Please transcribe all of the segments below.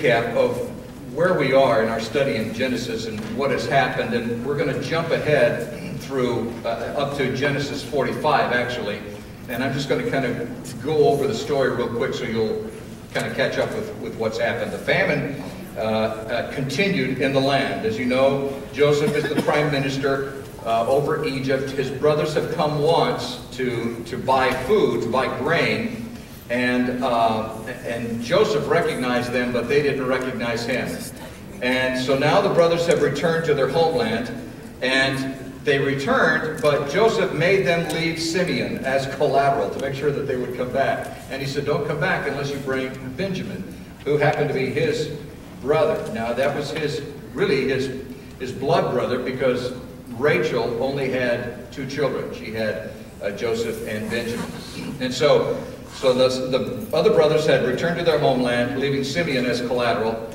recap of where we are in our study in Genesis and what has happened, and we're going to jump ahead through up to Genesis 45 actually, and I'm just going to kind of go over the story real quick so you'll kind of catch up with what's happened. The famine continued in the land. As you know, Joseph is the prime minister over Egypt. His brothers have come once to buy food, to buy grain, and Joseph recognized them, but they didn't recognize him. And so now the brothers have returned to their homeland, and they returned, but Joseph made them leave Simeon as collateral to make sure that they would come back. And he said, don't come back unless you bring Benjamin, who happened to be his brother. Now that was really his blood brother, because Rachel only had 2 children. She had Joseph and Benjamin. And so the other brothers had returned to their homeland, leaving Simeon as collateral.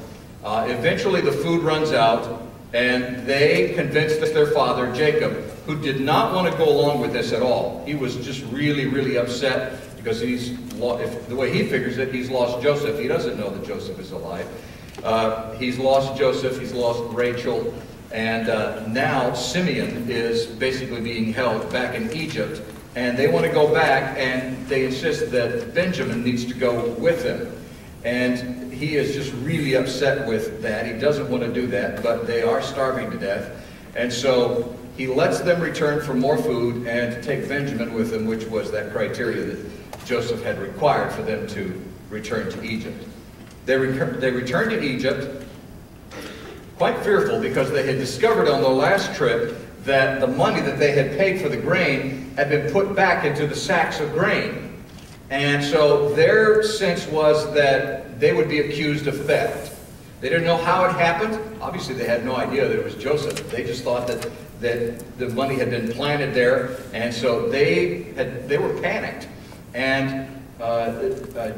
Eventually the food runs out, and they convinced their father, Jacob, who did not want to go along with this at all. He was just really, really upset because the way he figures it, he's lost Joseph. He doesn't know that Joseph is alive. He's lost Joseph, he's lost Rachel, and now Simeon is basically being held back in Egypt. And they want to go back, and they insist that Benjamin needs to go with them. And he is just really upset with that. He doesn't want to do that, but they are starving to death. And so he lets them return for more food and to take Benjamin with them, which was that criteria that Joseph had required for them to return to Egypt. They returned to Egypt quite fearful, because they had discovered on their last trip that the money that they had paid for the grain had been put back into the sacks of grain. And so their sense was that they would be accused of theft. They didn't know how it happened. Obviously they had no idea that it was Joseph. They just thought that the money had been planted there, and so they were panicked. And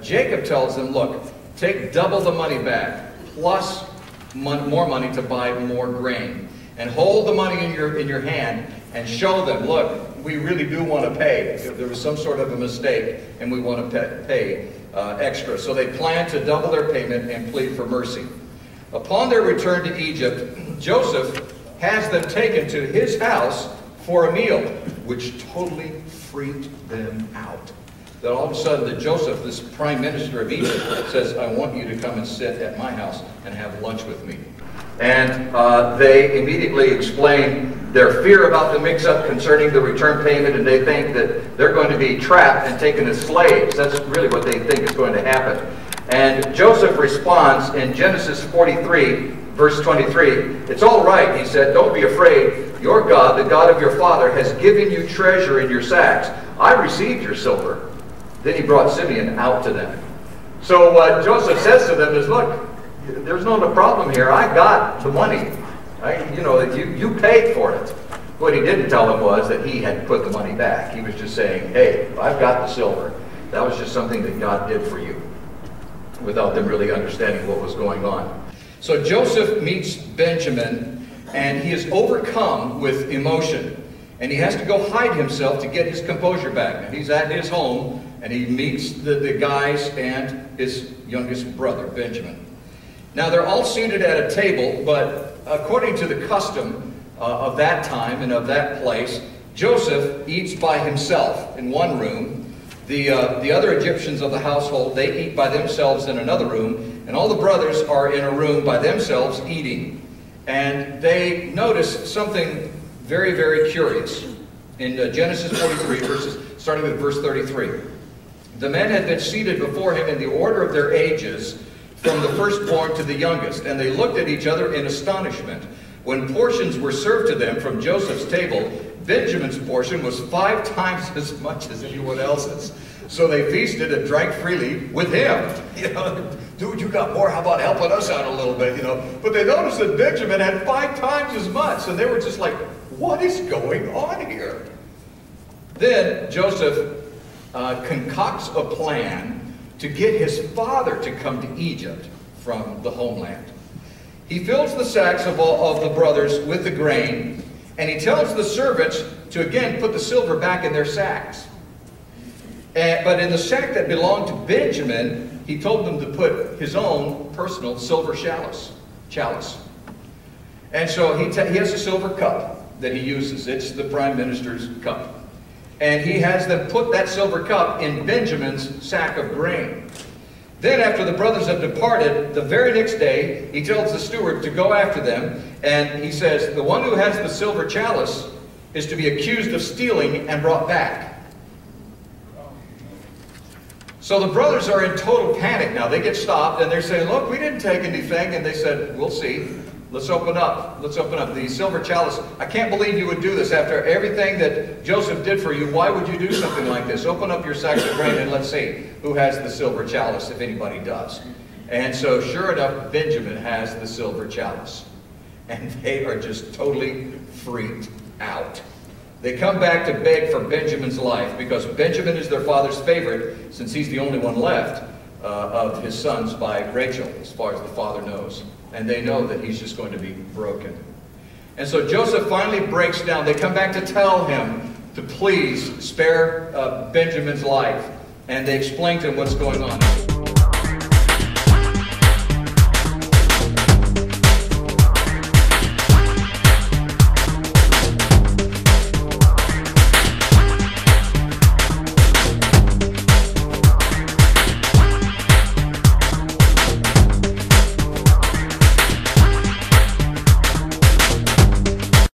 Jacob tells them, look, take double the money back, plus more money to buy more grain. And hold the money in your hand and show them, look, we really do want to pay. If there was some sort of a mistake and we want to pay extra. So they plan to double their payment and plead for mercy. Upon their return to Egypt, Joseph has them taken to his house for a meal, which totally freaked them out. That all of a sudden that Joseph, this prime minister of Egypt, says, I want you to come and sit at my house and have lunch with me. And they immediately explain their fear about the mix-up concerning the return payment, and they think that they're going to be trapped and taken as slaves. That's really what they think is going to happen. And Joseph responds in Genesis 43, verse 23, it's all right, he said, don't be afraid. Your God, the God of your father, has given you treasure in your sacks. I received your silver. Then he brought Simeon out to them. So what Joseph says to them is, look, there's no problem here. I got the money. You paid for it. What he didn't tell them was that he had put the money back. He was just saying, hey, I've got the silver. That was just something that God did for you, without them really understanding what was going on. So Joseph meets Benjamin, and he is overcome with emotion. And he has to go hide himself to get his composure back. And he's at his home, and he meets the guys and his youngest brother, Benjamin. Now they're all seated at a table, but according to the custom of that time and of that place, Joseph eats by himself in one room. The other Egyptians of the household, they eat by themselves in another room, and all the brothers are in a room by themselves eating. And they notice something very, very curious. In Genesis 43, starting with verse 33. The men had been seated before him in the order of their ages, from the firstborn to the youngest, and they looked at each other in astonishment. When portions were served to them from Joseph's table, Benjamin's portion was 5 times as much as anyone else's. So they feasted and drank freely with him. Dude, you got more, how about helping us out a little bit, But they noticed that Benjamin had 5 times as much, and they were just like, what is going on here? Then Joseph concocts a plan to get his father to come to Egypt from the homeland. He fills the sacks of the brothers with the grain, and he tells the servants to again put the silver back in their sacks. But in the sack that belonged to Benjamin, he told them to put his own personal silver chalice. And so he has a silver cup that he uses. It's the prime minister's cup. And he has them put that silver cup in Benjamin's sack of grain. Then after the brothers have departed, the very next day, he tells the steward to go after them. And he says, the one who has the silver chalice is to be accused of stealing and brought back. So the brothers are in total panic now. They get stopped and they're saying, look, we didn't take anything. And they said, we'll see. Let's open up. Let's open up. The silver chalice. I can't believe you would do this after everything that Joseph did for you. Why would you do something like this? Open up your sacks of grain and let's see who has the silver chalice, if anybody does. And so sure enough, Benjamin has the silver chalice. And they are just totally freaked out. They come back to beg for Benjamin's life because Benjamin is their father's favorite since he's the only one left of his sons by Rachel, as far as the father knows. And they know that he's just going to be broken. And so Joseph finally breaks down. They come back to tell him to please spare Benjamin's life. And they explain to him what's going on.